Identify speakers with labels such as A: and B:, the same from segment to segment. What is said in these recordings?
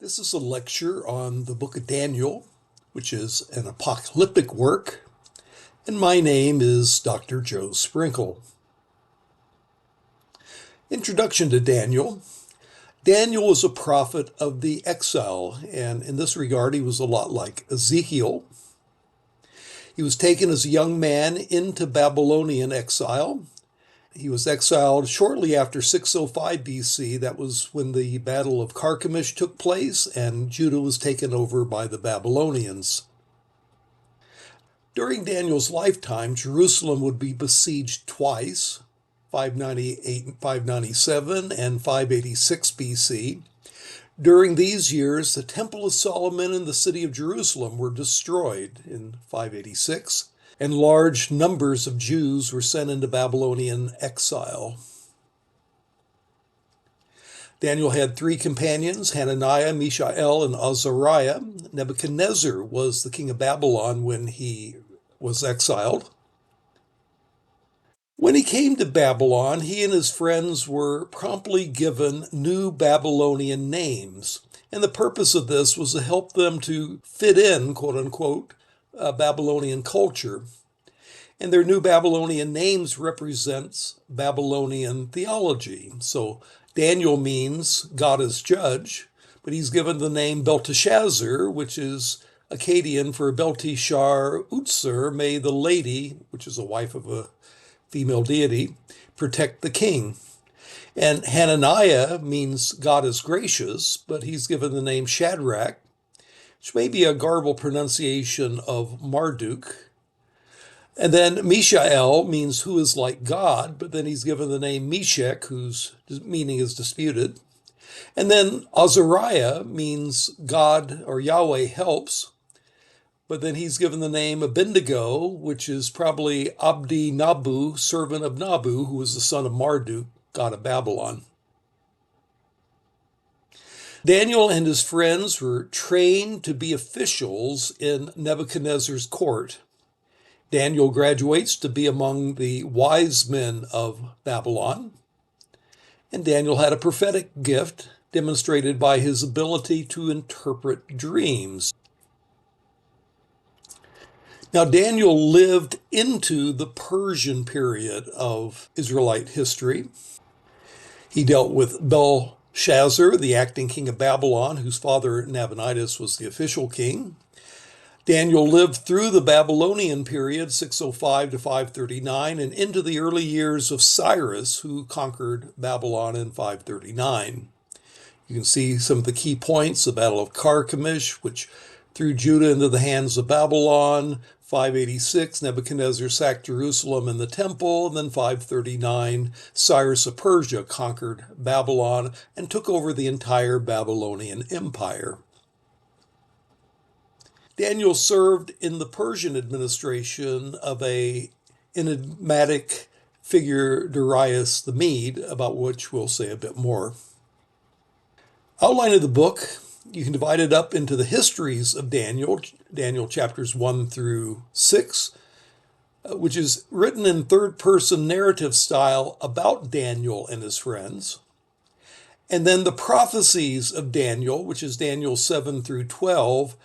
A: This is a lecture on the book of Daniel, which is an apocalyptic work, and my name is Dr. Joe Sprinkle. Introduction to Daniel. Daniel was a prophet of the exile, and in this regard, he was a lot like Ezekiel. He was taken as a young man into Babylonian exile. He was exiled shortly after 605 BC. That was when the Battle of Carchemish took place and Judah was taken over by the Babylonians. During Daniel's lifetime, Jerusalem would be besieged twice, 598 and 597 and 586 BC. During these years, the Temple of Solomon and the city of Jerusalem were destroyed in 586. And large numbers of Jews were sent into Babylonian exile. Daniel had three companions, Hananiah, Mishael, and Azariah. Nebuchadnezzar was the king of Babylon when he was exiled. When he came to Babylon, he and his friends were promptly given new Babylonian names. And the purpose of this was to help them to fit in, quote unquote, Babylonian culture. And their new Babylonian names represents Babylonian theology. So Daniel means God is judge, but he's given the name Belteshazzar, which is Akkadian for Belteshar Utsur, may the lady, which is a wife of a female deity, protect the king. And Hananiah means God is gracious, but he's given the name Shadrach, which may be a garbled pronunciation of Marduk. And then Mishael means who is like God, but then he's given the name Meshach, whose meaning is disputed. And then Azariah means God or Yahweh helps, but then he's given the name Abednego, which is probably Abdi Nabu, servant of Nabu, who was the son of Marduk, god of Babylon. Daniel and his friends were trained to be officials in Nebuchadnezzar's court. Daniel graduates to be among the wise men of Babylon. And Daniel had a prophetic gift demonstrated by his ability to interpret dreams. Now, Daniel lived into the Persian period of Israelite history. He dealt with Belshazzar, the acting king of Babylon, whose father Nabonidus was the official king. Daniel lived through the Babylonian period, 605 to 539, and into the early years of Cyrus, who conquered Babylon in 539. You can see some of the key points: the Battle of Carchemish, which threw Judah into the hands of Babylon. 586, Nebuchadnezzar sacked Jerusalem and the temple. And then 539, Cyrus of Persia conquered Babylon and took over the entire Babylonian Empire. Daniel served in the Persian administration of a enigmatic figure, Darius the Mede, about which we'll say a bit more. Outline of the book: you can divide it up into the histories of Daniel chapters 1 through 6, which is written in third-person narrative style about Daniel and his friends. And then the prophecies of Daniel, which is Daniel 7 through 12,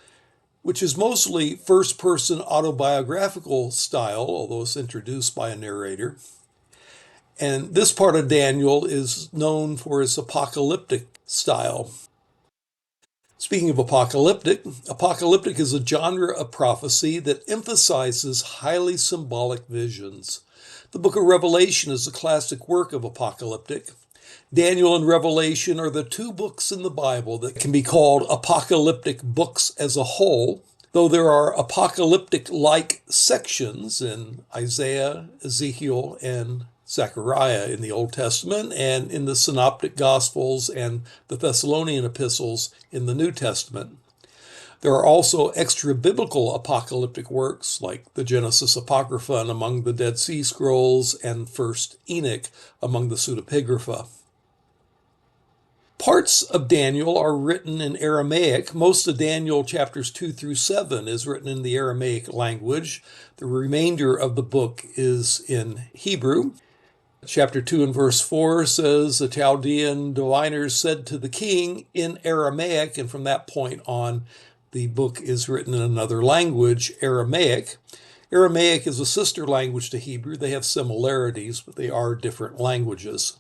A: which is mostly first-person autobiographical style, although it's introduced by a narrator. And this part of Daniel is known for its apocalyptic style. Speaking of apocalyptic is a genre of prophecy that emphasizes highly symbolic visions. The book of Revelation is a classic work of apocalyptic. Daniel and Revelation are the two books in the Bible that can be called apocalyptic books as a whole, though there are apocalyptic-like sections in Isaiah, Ezekiel, and Zechariah in the Old Testament, and in the Synoptic Gospels and the Thessalonian epistles in the New Testament. There are also extra-biblical apocalyptic works like the Genesis Apocrypha among the Dead Sea Scrolls and First Enoch among the Pseudepigrapha. Parts of Daniel are written in Aramaic. Most of Daniel chapters 2 through 7 is written in the Aramaic language. The remainder of the book is in Hebrew. Chapter 2 and verse 4 says, the Chaldean diviners said to the king in Aramaic, and from that point on, the book is written in another language, Aramaic. Aramaic is a sister language to Hebrew. They have similarities, but they are different languages.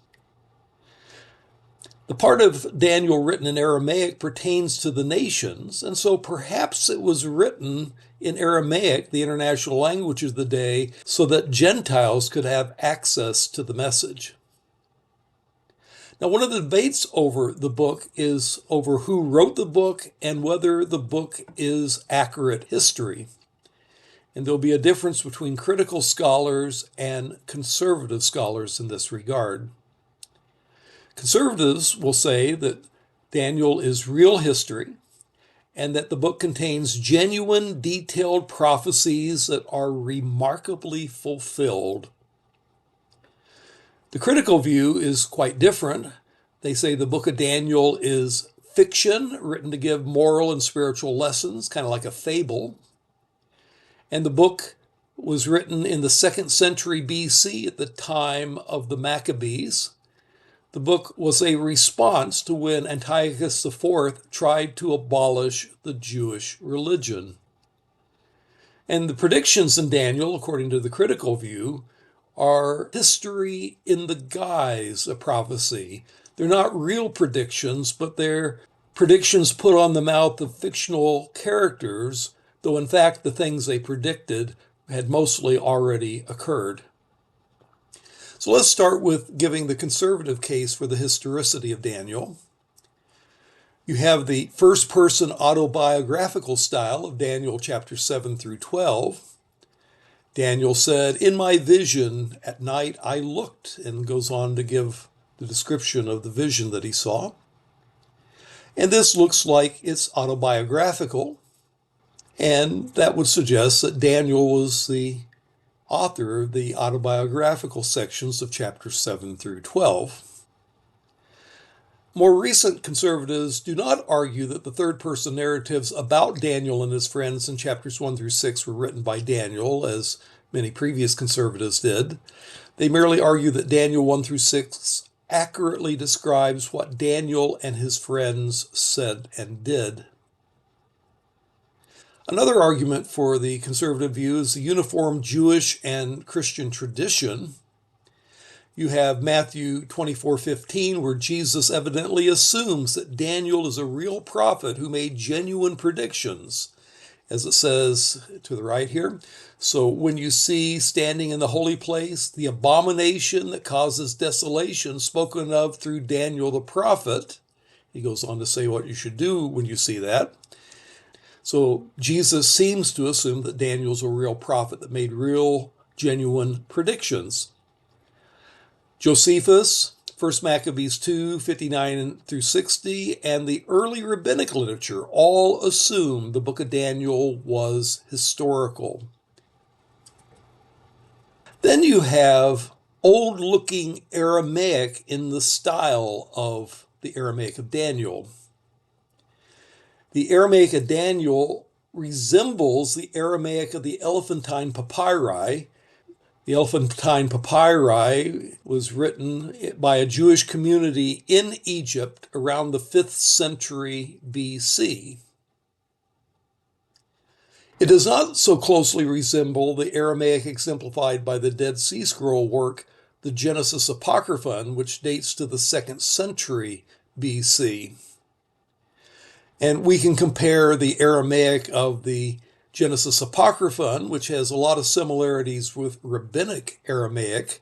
A: The part of Daniel written in Aramaic pertains to the nations, and so perhaps it was written in Aramaic, the international language of the day, so that Gentiles could have access to the message. Now, one of the debates over the book is over who wrote the book and whether the book is accurate history. And there'll be a difference between critical scholars and conservative scholars in this regard. Conservatives will say that Daniel is real history and that the book contains genuine, detailed prophecies that are remarkably fulfilled. The critical view is quite different. They say the book of Daniel is fiction written to give moral and spiritual lessons, kind of like a fable. And the book was written in the 2nd century BC at the time of the Maccabees. The book was a response to when Antiochus IV tried to abolish the Jewish religion. And the predictions in Daniel, according to the critical view, are history in the guise of prophecy. They're not real predictions, but they're predictions put on the mouth of fictional characters, though in fact the things they predicted had mostly already occurred. So let's start with giving the conservative case for the historicity of Daniel. You have the first-person autobiographical style of Daniel chapter 7 through 12. Daniel said, "In my vision at night I looked," and goes on to give the description of the vision that he saw. And this looks like it's autobiographical, and that would suggest that Daniel was the author of the autobiographical sections of chapters 7 through 12. More recent conservatives do not argue that the third-person narratives about Daniel and his friends in chapters 1 through 6 were written by Daniel, as many previous conservatives did. They merely argue that Daniel 1 through 6 accurately describes what Daniel and his friends said and did. Another argument for the conservative view is the uniform Jewish and Christian tradition. You have Matthew 24:15, where Jesus evidently assumes that Daniel is a real prophet who made genuine predictions. As it says to the right here, "So when you see standing in the holy place the abomination that causes desolation spoken of through Daniel the prophet," he goes on to say what you should do when you see that. So Jesus seems to assume that Daniel's a real prophet that made real, genuine predictions. Josephus, 1 Maccabees 2, 59 through 60, and the early rabbinic literature all assume the book of Daniel was historical. Then you have old-looking Aramaic in the style of the Aramaic of Daniel. The Aramaic of Daniel resembles the Aramaic of the Elephantine Papyri. The Elephantine Papyri was written by a Jewish community in Egypt around the 5th century BC. It does not so closely resemble the Aramaic exemplified by the Dead Sea Scroll work, the Genesis Apocryphon, which dates to the 2nd century BC. And we can compare the Aramaic of the Genesis Apocryphon, which has a lot of similarities with Rabbinic Aramaic,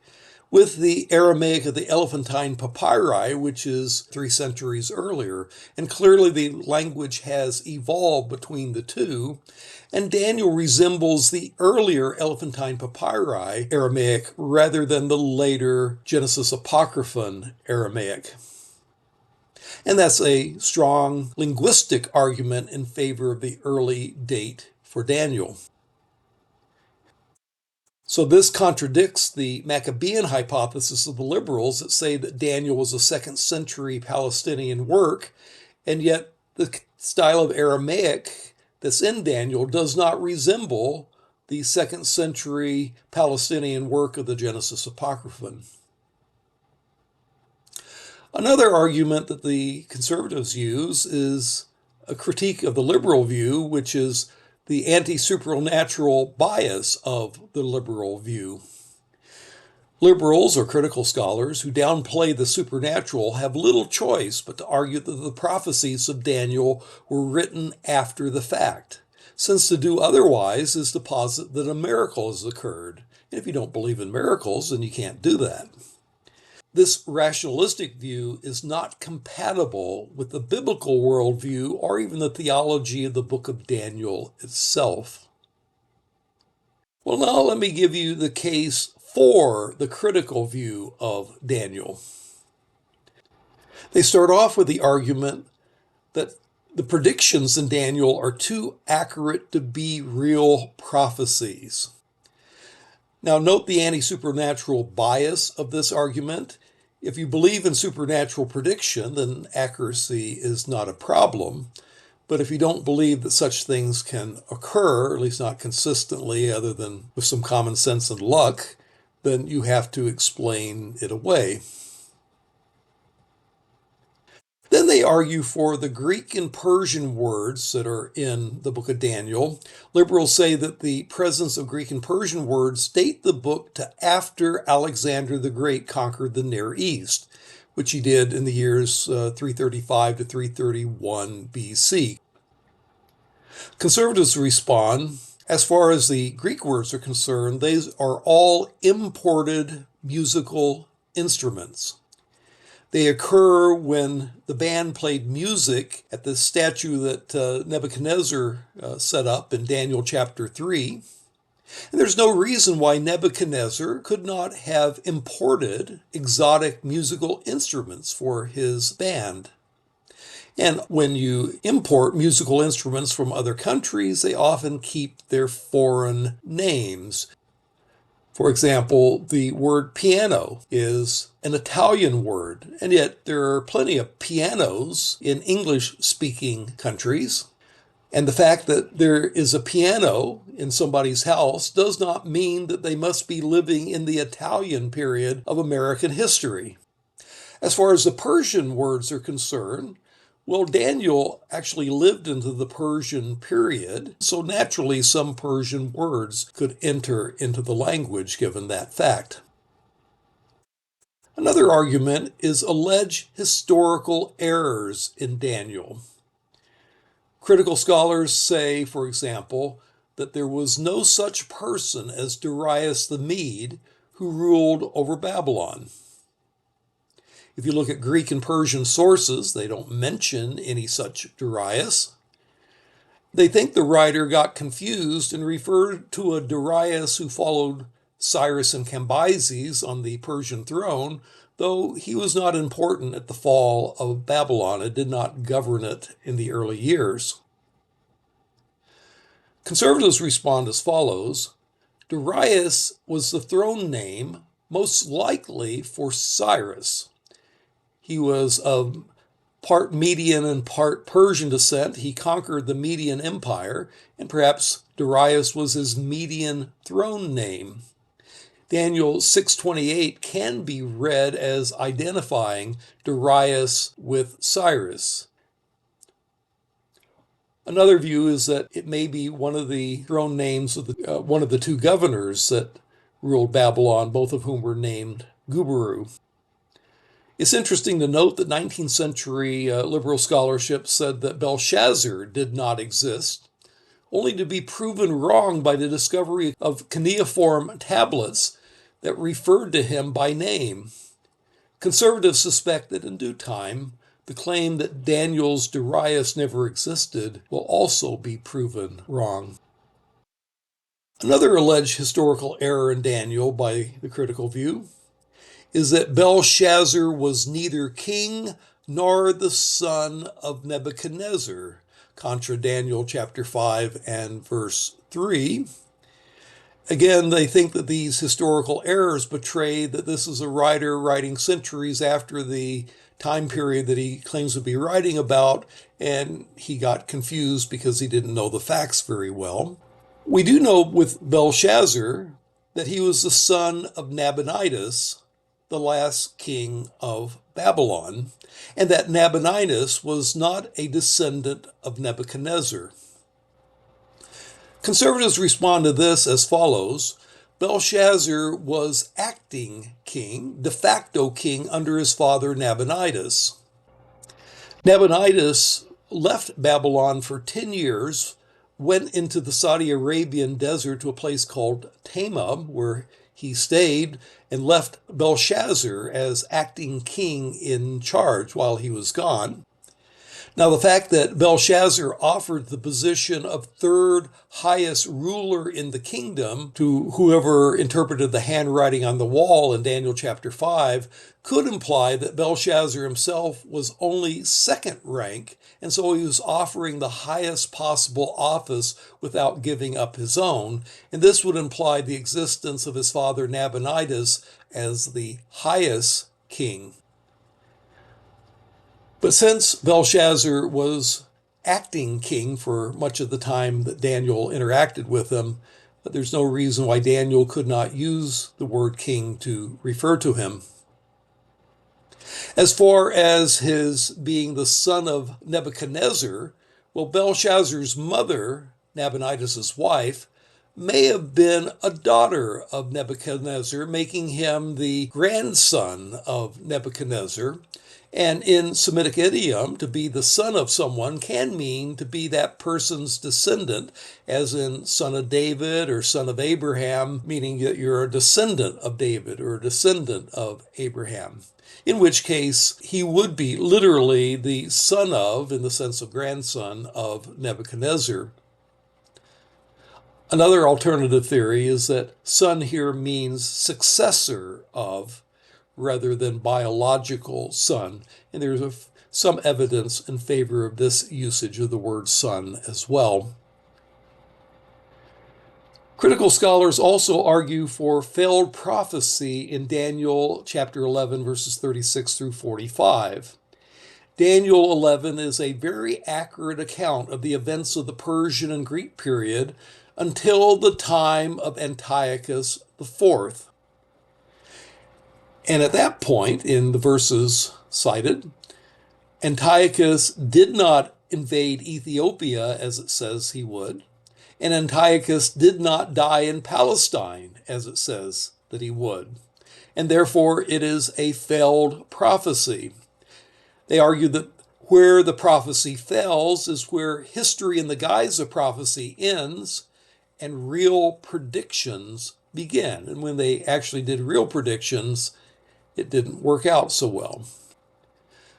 A: with the Aramaic of the Elephantine Papyri, which is 3 centuries earlier. And clearly the language has evolved between the two, and Daniel resembles the earlier Elephantine Papyri Aramaic rather than the later Genesis Apocryphon Aramaic. And that's a strong linguistic argument in favor of the early date for Daniel. So this contradicts the Maccabean hypothesis of the liberals that say that Daniel was a 2nd century Palestinian work, and yet the style of Aramaic that's in Daniel does not resemble the 2nd century Palestinian work of the Genesis Apocryphon. Another argument that the conservatives use is a critique of the liberal view, which is the anti-supernatural bias of the liberal view. Liberals, or critical scholars, who downplay the supernatural have little choice but to argue that the prophecies of Daniel were written after the fact, since to do otherwise is to posit that a miracle has occurred. And if you don't believe in miracles, then you can't do that. This rationalistic view is not compatible with the biblical worldview or even the theology of the book of Daniel itself. Well, now let me give you the case for the critical view of Daniel. They start off with the argument that the predictions in Daniel are too accurate to be real prophecies. Now, note the anti-supernatural bias of this argument. If you believe in supernatural prediction, then accuracy is not a problem. But if you don't believe that such things can occur, or at least not consistently, other than with some common sense and luck, then you have to explain it away. Then they argue for the Greek and Persian words that are in the book of Daniel. Liberals say that the presence of Greek and Persian words date the book to after Alexander the Great conquered the Near East, which he did in the years 335 to 331 BC. Conservatives respond, as far as the Greek words are concerned, these are all imported musical instruments. They occur when the band played music at the statue that Nebuchadnezzar set up in Daniel chapter 3. And there's no reason why Nebuchadnezzar could not have imported exotic musical instruments for his band. And when you import musical instruments from other countries, they often keep their foreign names. For example, the word piano is an Italian word, and yet there are plenty of pianos in English-speaking countries. And the fact that there is a piano in somebody's house does not mean that they must be living in the Italian period of American history. As far as the Persian words are concerned, well, Daniel actually lived into the Persian period, so naturally some Persian words could enter into the language given that fact. Another argument is alleged historical errors in Daniel. Critical scholars say, for example, that there was no such person as Darius the Mede who ruled over Babylon. If you look at Greek and Persian sources, they don't mention any such Darius. They think the writer got confused and referred to a Darius who followed Cyrus and Cambyses on the Persian throne, though he was not important at the fall of Babylon and did not govern it in the early years. Conservatives respond as follows. Darius was the throne name most likely for Cyrus. He was of part Median and part Persian descent. He conquered the Median Empire, and perhaps Darius was his Median throne name. Daniel 6:28 can be read as identifying Darius with Cyrus. Another view is that it may be one of the throne names of one of the two governors that ruled Babylon, both of whom were named Gubaru. It's interesting to note that 19th century liberal scholarship said that Belshazzar did not exist, only to be proven wrong by the discovery of cuneiform tablets that referred to him by name. Conservatives suspect that in due time, the claim that Daniel's Darius never existed will also be proven wrong. Another alleged historical error in Daniel by the critical view is that Belshazzar was neither king nor the son of Nebuchadnezzar, contra Daniel chapter 5 and verse 3. Again, they think that these historical errors betray that this is a writer writing centuries after the time period that he claims to be writing about, and he got confused because he didn't know the facts very well. We do know with Belshazzar that he was the son of Nabonidus, the last king of Babylon, and that Nabonidus was not a descendant of Nebuchadnezzar. Conservatives respond to this as follows. Belshazzar was acting king, de facto king, under his father Nabonidus. Nabonidus left Babylon for 10 years, went into the Saudi Arabian desert to a place called Tamab, where he stayed, and left Belshazzar as acting king in charge while he was gone. Now, the fact that Belshazzar offered the position of third highest ruler in the kingdom to whoever interpreted the handwriting on the wall in Daniel chapter 5 could imply that Belshazzar himself was only second rank, and so he was offering the highest possible office without giving up his own, and this would imply the existence of his father Nabonidus as the highest king. But since Belshazzar was acting king for much of the time that Daniel interacted with him, there's no reason why Daniel could not use the word king to refer to him. As far as his being the son of Nebuchadnezzar, well, Belshazzar's mother, Nabonidus' wife, may have been a daughter of Nebuchadnezzar, making him the grandson of Nebuchadnezzar. And in Semitic idiom, to be the son of someone can mean to be that person's descendant, as in son of David or son of Abraham, meaning that you're a descendant of David or a descendant of Abraham. In which case, he would be literally the son of, in the sense of grandson, of Nebuchadnezzar. Another alternative theory is that son here means successor of, rather than biological son. And there's some evidence in favor of this usage of the word son as well. Critical scholars also argue for failed prophecy in Daniel chapter 11, verses 36 through 45. Daniel 11 is a very accurate account of the events of the Persian and Greek period until the time of Antiochus IV. And at that point, in the verses cited, Antiochus did not invade Ethiopia as it says he would, and Antiochus did not die in Palestine as it says that he would, and therefore it is a failed prophecy. They argue that where the prophecy fails is where history in the guise of prophecy ends and real predictions begin. And when they actually did real predictions, it didn't work out so well.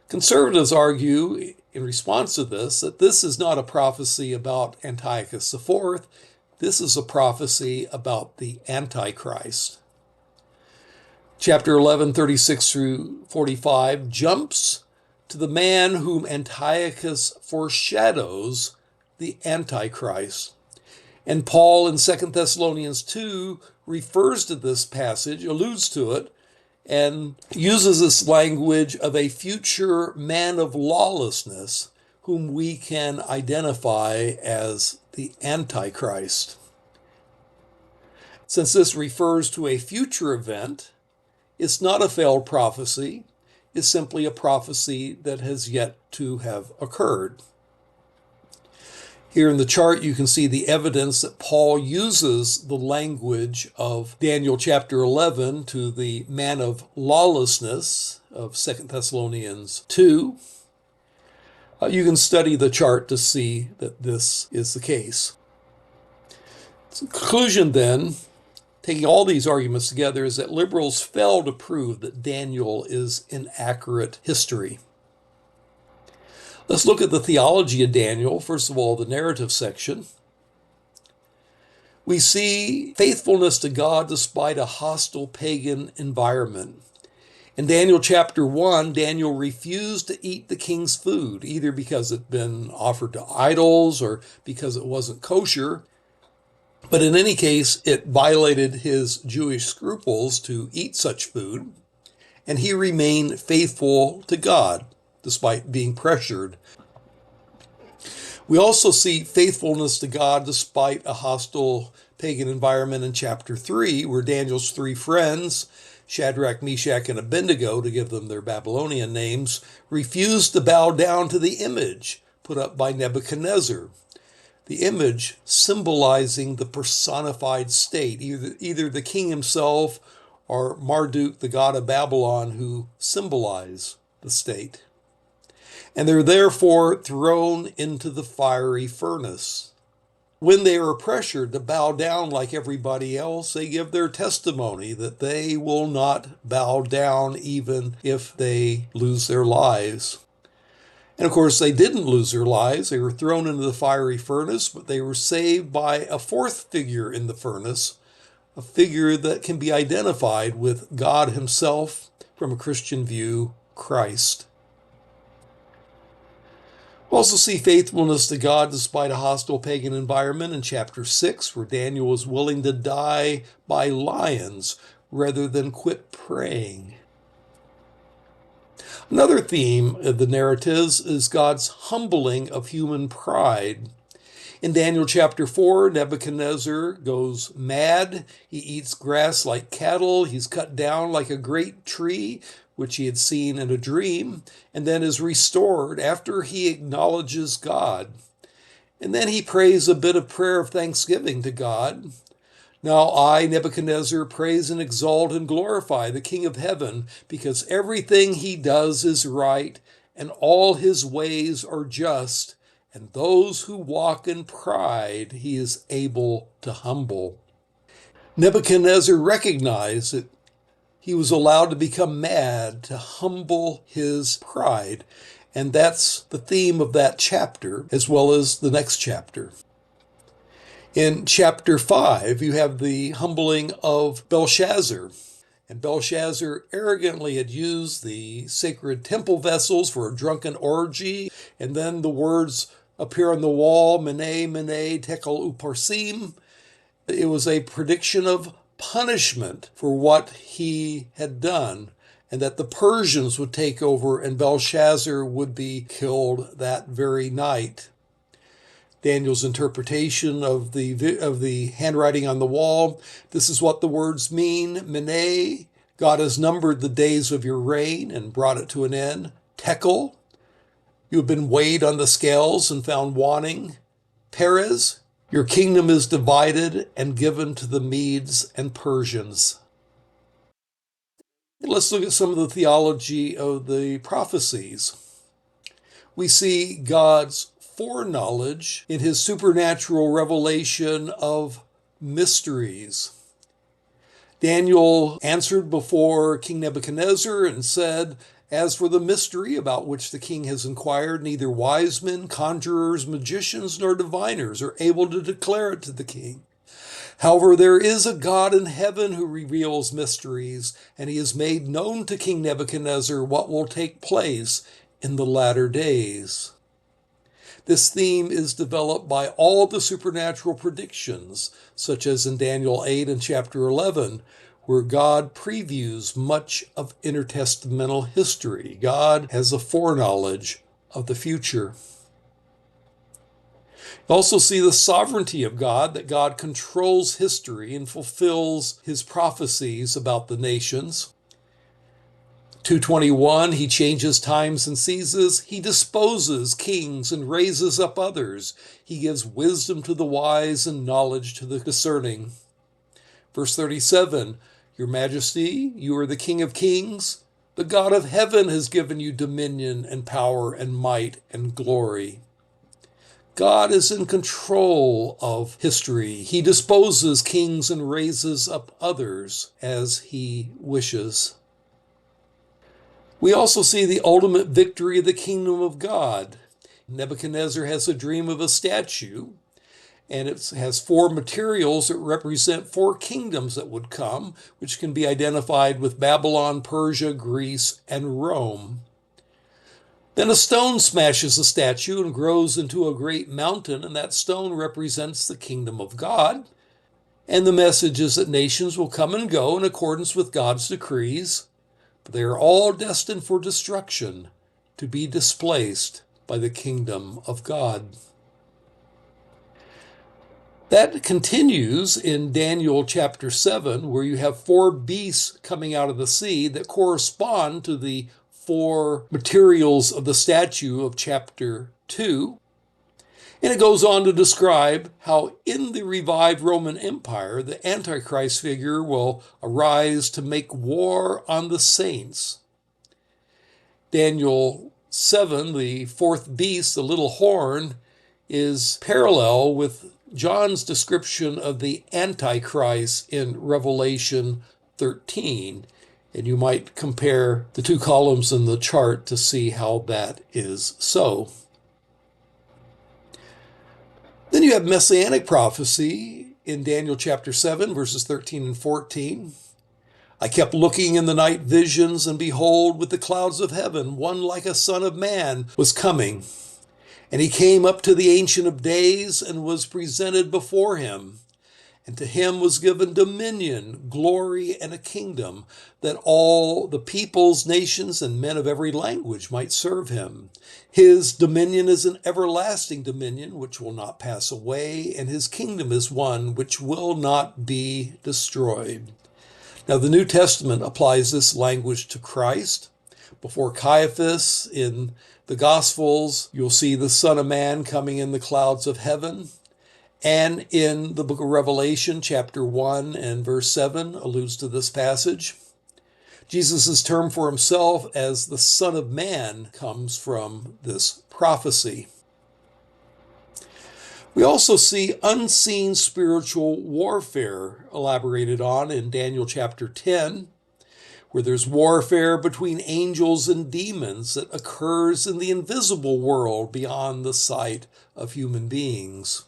A: Conservatives argue, in response to this, that this is not a prophecy about Antiochus IV. This is a prophecy about the Antichrist. Chapter 11, 36 through 45 jumps to the man whom Antiochus foreshadows, the Antichrist. And Paul in 2 Thessalonians 2 refers to this passage, alludes to it, and uses this language of a future man of lawlessness whom we can identify as the Antichrist. Since this refers to a future event, it's not a failed prophecy, it's simply a prophecy that has yet to have occurred. Here in the chart, you can see the evidence that Paul uses the language of Daniel chapter 11 to the man of lawlessness of 2 Thessalonians 2. You can study the chart to see that this is the case. So conclusion then, taking all these arguments together, is that liberals fail to prove that Daniel is inaccurate history. Let's look at the theology of Daniel. First of all, the narrative section. We see faithfulness to God despite a hostile pagan environment. In Daniel chapter 1, Daniel refused to eat the king's food, either because it had been offered to idols or because it wasn't kosher. But in any case, it violated his Jewish scruples to eat such food, and he remained faithful to God despite being pressured. We also see faithfulness to God despite a hostile pagan environment in chapter 3, where Daniel's three friends Shadrach, Meshach, and Abednego, to give them their Babylonian names, refused to bow down to the image put up by Nebuchadnezzar. The image symbolizing the personified state, either the king himself or Marduk, the god of Babylon, who symbolize the state. And they're therefore thrown into the fiery furnace. When they are pressured to bow down like everybody else, they give their testimony that they will not bow down even if they lose their lives. And of course, they didn't lose their lives. They were thrown into the fiery furnace, but they were saved by a fourth figure in the furnace, a figure that can be identified with God himself from a Christian view, Christ. We also see faithfulness to God despite a hostile pagan environment in chapter 6, where Daniel was willing to die by lions rather than quit praying. Another theme of the narratives is God's humbling of human pride. In Daniel chapter 4, Nebuchadnezzar goes mad. He eats grass like cattle. He's cut down like a great tree, which he had seen in a dream, and then is restored after he acknowledges God. And then he prays a bit of prayer of thanksgiving to God. Now I, Nebuchadnezzar, praise and exalt and glorify the King of heaven, because everything he does is right, and all his ways are just, and those who walk in pride he is able to humble. Nebuchadnezzar recognized that he was allowed to become mad to humble his pride. And that's the theme of that chapter, as well as the next chapter. In chapter 5, you have the humbling of Belshazzar. And Belshazzar arrogantly had used the sacred temple vessels for a drunken orgy. And then the words appear on the wall, Mene, Mene, Tekel Uparsim. It was a prediction of punishment for what he had done, and that the Persians would take over and Belshazzar would be killed that very night. Daniel's interpretation of the handwriting on the wall: this is what the words mean. Mene, God has numbered the days of your reign and brought it to an end. Tekel, you have been weighed on the scales and found wanting. Peres, your kingdom is divided and given to the Medes and Persians. Let's look at some of the theology of the prophecies. We see God's foreknowledge in his supernatural revelation of mysteries. Daniel answered before King Nebuchadnezzar and said, as for the mystery about which the king has inquired, neither wise men, conjurers, magicians, nor diviners are able to declare it to the king. However, there is a God in heaven who reveals mysteries, and he has made known to King Nebuchadnezzar what will take place in the latter days. This theme is developed by all the supernatural predictions, such as in Daniel 8 and chapter 11, where God previews much of intertestamental history. God has a foreknowledge of the future. You also see the sovereignty of God, that God controls history and fulfills his prophecies about the nations. 2:21, he changes times and seasons. He disposes kings and raises up others. He gives wisdom to the wise and knowledge to the discerning. Verse 37, your majesty, you are the King of kings. The God of heaven has given you dominion and power and might and glory. God is in control of history. He disposes kings and raises up others as he wishes. We also see the ultimate victory of the kingdom of God. Nebuchadnezzar has a dream of a statue, and it has four materials that represent four kingdoms that would come, which can be identified with Babylon, Persia, Greece, and Rome. Then a stone smashes the statue and grows into a great mountain, and that stone represents the kingdom of God. And the message is that nations will come and go in accordance with God's decrees, but they are all destined for destruction, to be displaced by the kingdom of God. That continues in Daniel chapter 7, where you have four beasts coming out of the sea that correspond to the four materials of the statue of chapter 2. And it goes on to describe how in the revived Roman Empire, the Antichrist figure will arise to make war on the saints. Daniel 7, the fourth beast, the little horn, is parallel with John's description of the Antichrist in Revelation 13. And you might compare the two columns in the chart to see how that is so. Then you have messianic prophecy in Daniel chapter 7, verses 13 and 14. I kept looking in the night visions, and behold, with the clouds of heaven, one like a son of man was coming. And he came up to the Ancient of Days and was presented before him. And to him was given dominion, glory, and a kingdom, that all the peoples, nations, and men of every language might serve him. His dominion is an everlasting dominion which will not pass away, and his kingdom is one which will not be destroyed. Now, the New Testament applies this language to Christ. Before Caiaphas in the Gospels, you'll see the Son of Man coming in the clouds of heaven. And in the book of Revelation, chapter 1 and verse 7 alludes to this passage. Jesus' term for himself as the Son of Man comes from this prophecy. We also see unseen spiritual warfare elaborated on in Daniel chapter 10, where there's warfare between angels and demons that occurs in the invisible world beyond the sight of human beings.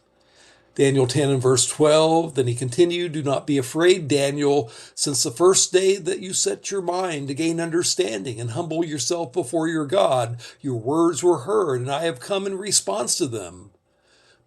A: Daniel 10 and verse 12, then he continued, do not be afraid, Daniel, since the first day that you set your mind to gain understanding and humble yourself before your God, your words were heard, and I have come in response to them.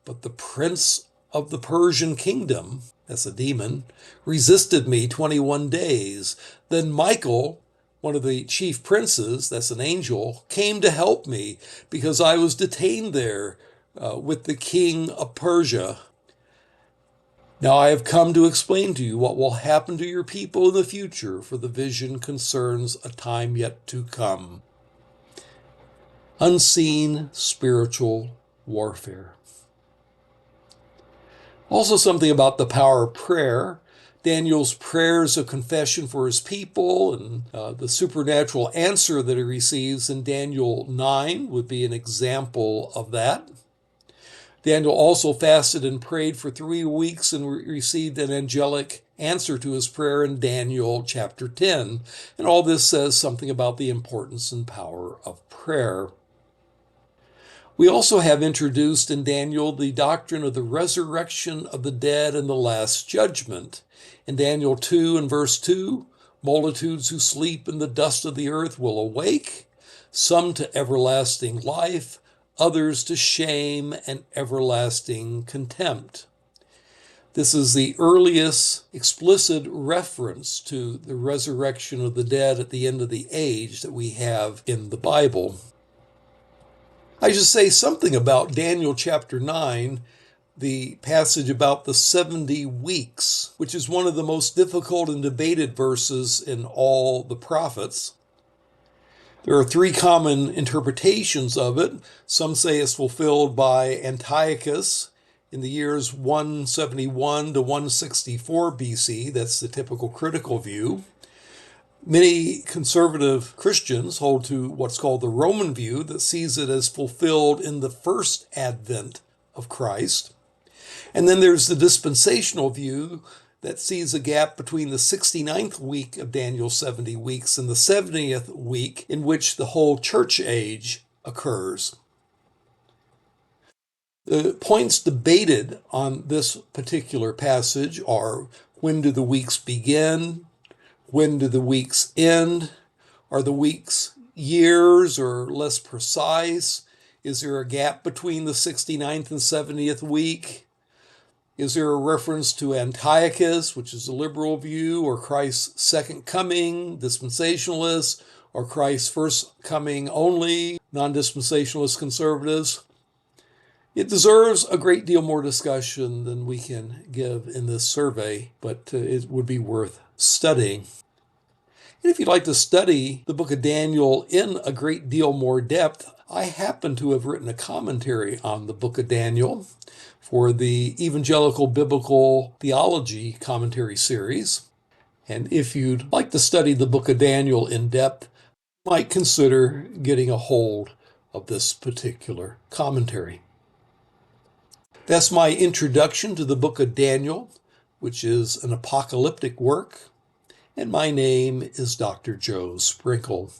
A: But the prince of the Persian kingdom, that's a demon, resisted me 21 days. Then Michael, one of the chief princes, that's an angel, came to help me because I was detained there with the king of Persia. Now I have come to explain to you what will happen to your people in the future, for the vision concerns a time yet to come. Unseen spiritual warfare. Also something about the power of prayer. Daniel's prayers of confession for his people and the supernatural answer that he receives in Daniel 9 would be an example of that. Daniel also fasted and prayed for 3 weeks and received an angelic answer to his prayer in Daniel chapter 10. And all this says something about the importance and power of prayer. We also have introduced in Daniel the doctrine of the resurrection of the dead and the last judgment. In Daniel 2 and verse 2, multitudes who sleep in the dust of the earth will awake, some to everlasting life, others to shame and everlasting contempt. This is the earliest explicit reference to the resurrection of the dead at the end of the age that we have in the Bible. I should say something about Daniel chapter 9, the passage about the 70 weeks, which is one of the most difficult and debated verses in all the prophets. There are 3 common interpretations of it. Some say it's fulfilled by Antiochus in the years 171 to 164 BC. That's the typical critical view. Many conservative Christians hold to what's called the Roman view that sees it as fulfilled in the first advent of Christ. And then there's the dispensational view that sees a gap between the 69th week of Daniel's 70 weeks and the 70th week in which the whole church age occurs. The points debated on this particular passage are: when do the weeks begin? When do the weeks end? Are the weeks years or less precise? Is there a gap between the 69th and 70th week? Is there a reference to Antiochus, which is a liberal view, or Christ's second coming, dispensationalists, or Christ's first coming only, non-dispensationalist conservatives? It deserves a great deal more discussion than we can give in this survey, but it would be worth studying. And if you'd like to study the book of Daniel in a great deal more depth, I happen to have written a commentary on the book of Daniel for the Evangelical Biblical Theology Commentary Series. And if you'd like to study the book of Daniel in depth, you might consider getting a hold of this particular commentary. That's my introduction to the book of Daniel, which is an apocalyptic work. And my name is Dr. Joe Sprinkle.